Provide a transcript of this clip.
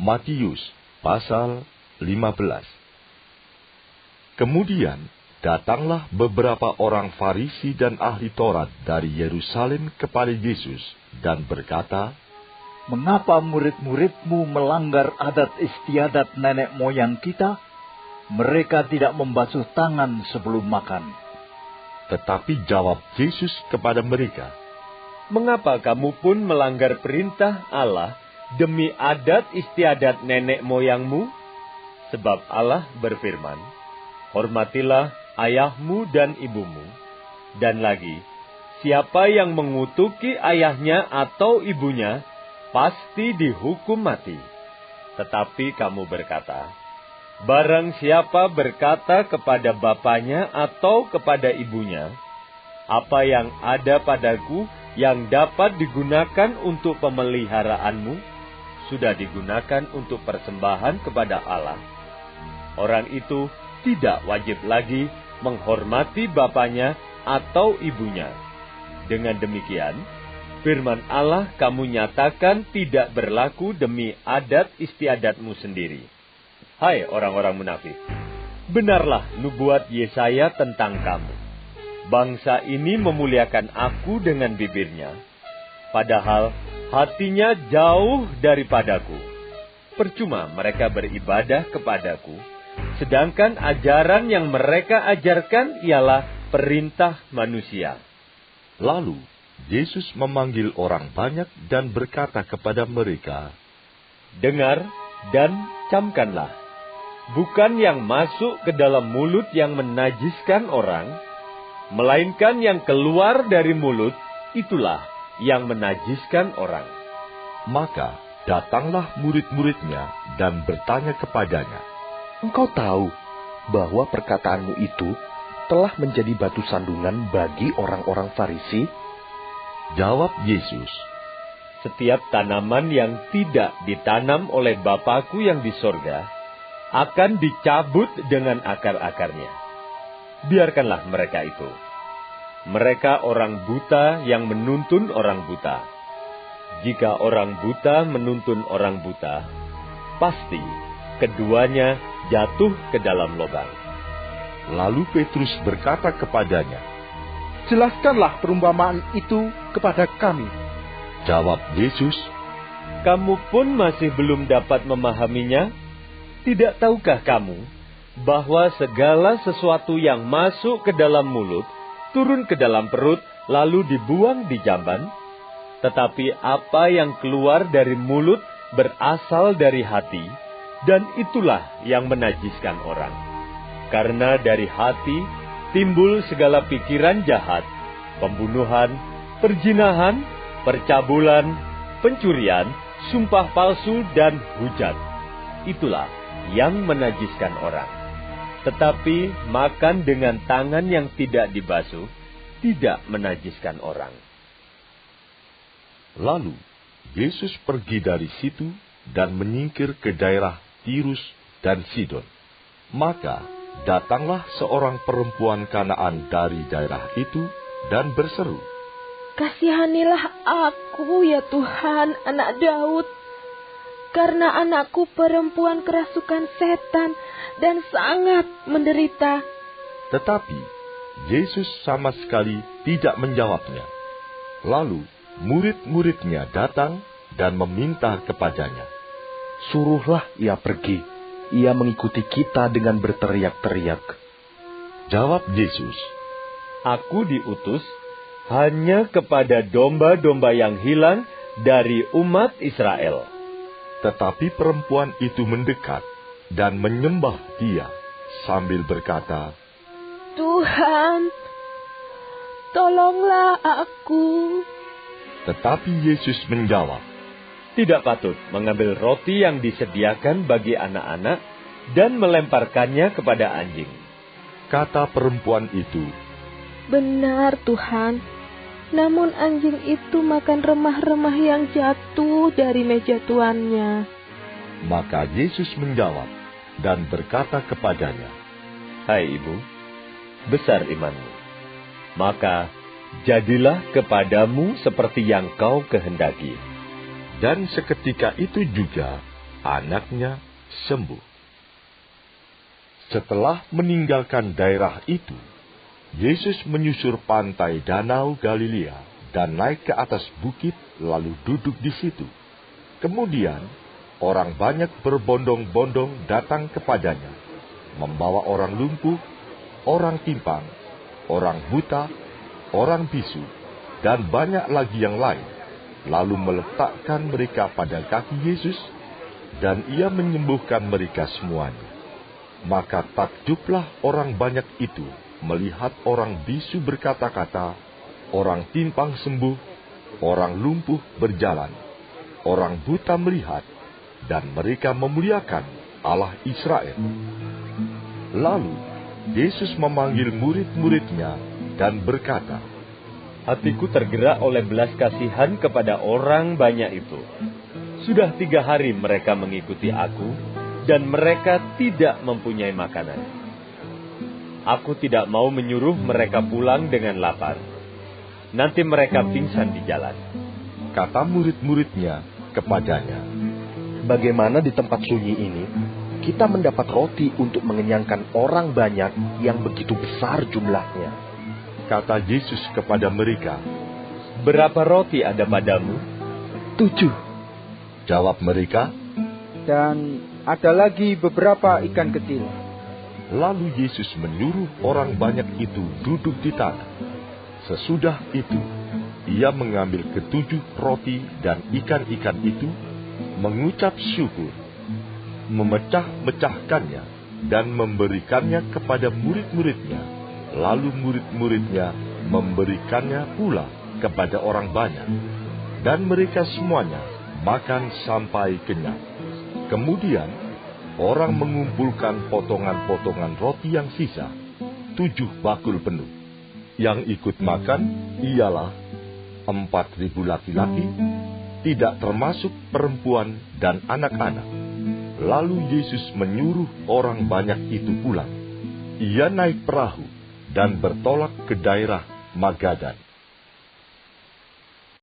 Matius pasal 15. Kemudian datanglah beberapa orang Farisi dan ahli Taurat dari Yerusalem kepada Yesus dan berkata, "Mengapa murid-muridmu melanggar adat istiadat nenek moyang kita? Mereka tidak membasuh tangan sebelum makan." Tetapi jawab Yesus kepada mereka, "Mengapa kamu pun melanggar perintah Allah demi adat istiadat nenek moyangmu? Sebab Allah berfirman, hormatilah ayahmu dan ibumu. Dan lagi, siapa yang mengutuki ayahnya atau ibunya, pasti dihukum mati. Tetapi kamu berkata, barang siapa berkata kepada bapanya atau kepada ibunya, apa yang ada padaku yang dapat digunakan untuk pemeliharaanmu, sudah digunakan untuk persembahan kepada Allah. Orang itu tidak wajib lagi menghormati bapanya atau ibunya. Dengan demikian, firman Allah kamu nyatakan tidak berlaku demi adat istiadatmu sendiri. Hai orang-orang munafik, benarlah nubuat Yesaya tentang kamu. Bangsa ini memuliakan aku dengan bibirnya, padahal hatinya jauh daripadaku. Percuma mereka beribadah kepadaku, sedangkan ajaran yang mereka ajarkan ialah perintah manusia. Lalu Yesus memanggil orang banyak dan berkata kepada mereka, dengar dan camkanlah. Bukan yang masuk ke dalam mulut yang menajiskan orang, melainkan yang keluar dari mulut, itulah yang menajiskan orang. Maka datanglah murid-muridnya dan bertanya kepadanya, "Engkau tahu bahwa perkataanmu itu telah menjadi batu sandungan bagi orang-orang Farisi?" Jawab Yesus, "Setiap tanaman yang tidak ditanam oleh Bapa-Ku yang di sorga akan dicabut dengan akar-akarnya. Biarkanlah mereka itu. Mereka orang buta yang menuntun orang buta. Jika orang buta menuntun orang buta, pasti keduanya jatuh ke dalam lubang." Lalu Petrus berkata kepadanya, "Jelaskanlah perumpamaan itu kepada kami." Jawab Yesus, "Kamu pun masih belum dapat memahaminya? Tidak tahukah kamu bahwa segala sesuatu yang masuk ke dalam mulut turun ke dalam perut, lalu dibuang di jamban? Tetapi apa yang keluar dari mulut berasal dari hati, dan itulah yang menajiskan orang. Karena dari hati timbul segala pikiran jahat, pembunuhan, perzinahan, percabulan, pencurian, sumpah palsu, dan hujat. Itulah yang menajiskan orang. Tetapi makan dengan tangan yang tidak dibasuh tidak menajiskan orang." Lalu Yesus pergi dari situ dan menyingkir ke daerah Tirus dan Sidon. Maka datanglah seorang perempuan Kanaan dari daerah itu dan berseru, "Kasihanilah aku ya Tuhan, anak Daud, karena anakku perempuan kerasukan setan dan sangat menderita." Tetapi Yesus sama sekali tidak menjawabnya. Lalu murid-muridnya datang dan meminta kepadanya, "Suruhlah ia pergi. Ia mengikuti kita dengan berteriak-teriak." Jawab Yesus, "Aku diutus hanya kepada domba-domba yang hilang dari umat Israel." Tetapi perempuan itu mendekat dan menyembah Dia sambil berkata, "Tuhan, tolonglah aku." Tetapi Yesus menjawab, "Tidak patut mengambil roti yang disediakan bagi anak-anak dan melemparkannya kepada anjing." Kata perempuan itu, "Benar Tuhan, namun anjing itu makan remah-remah yang jatuh dari meja tuannya." Maka Yesus menjawab dan berkata kepadanya, "Hai ibu, besar imanmu. Maka jadilah kepadamu seperti yang kau kehendaki." Dan seketika itu juga anaknya sembuh. Setelah meninggalkan daerah itu, Yesus menyusur pantai Danau Galilea dan naik ke atas bukit lalu duduk di situ. Kemudian, orang banyak berbondong-bondong datang kepadanya, membawa orang lumpuh, orang timpang, orang buta, orang bisu, dan banyak lagi yang lain, lalu meletakkan mereka pada kaki Yesus, dan ia menyembuhkan mereka semuanya. Maka takjublah orang banyak itu melihat orang bisu berkata-kata, orang timpang sembuh, orang lumpuh berjalan, orang buta melihat, dan mereka memuliakan Allah Israel. Lalu Yesus memanggil murid-muridnya dan berkata, Hatiku tergerak oleh belas kasihan kepada orang banyak itu. Sudah 3 hari mereka mengikuti aku, dan mereka tidak mempunyai makanan. Aku tidak mau menyuruh mereka pulang dengan lapar. Nanti mereka pingsan di jalan. Kata murid-muridnya kepadanya, Bagaimana di tempat sunyi ini, kita mendapat roti untuk mengenyangkan orang banyak yang begitu besar jumlahnya? Kata Yesus kepada mereka, Berapa roti ada padamu? 7. Jawab mereka. Dan ada lagi beberapa ikan kecil. Lalu Yesus menyuruh orang banyak itu duduk di tanah. Sesudah itu, ia mengambil 7 roti dan ikan-ikan itu, mengucap syukur, memecah-mecahkannya, dan memberikannya kepada murid-muridnya. Lalu murid-muridnya memberikannya pula kepada orang banyak. Dan mereka semuanya makan sampai kenyang. Kemudian, orang mengumpulkan potongan-potongan roti yang sisa, 7 bakul penuh. Yang ikut makan ialah 4.000 laki-laki, tidak termasuk perempuan dan anak-anak. Lalu Yesus menyuruh orang banyak itu pulang. Ia naik perahu dan bertolak ke daerah Magadan.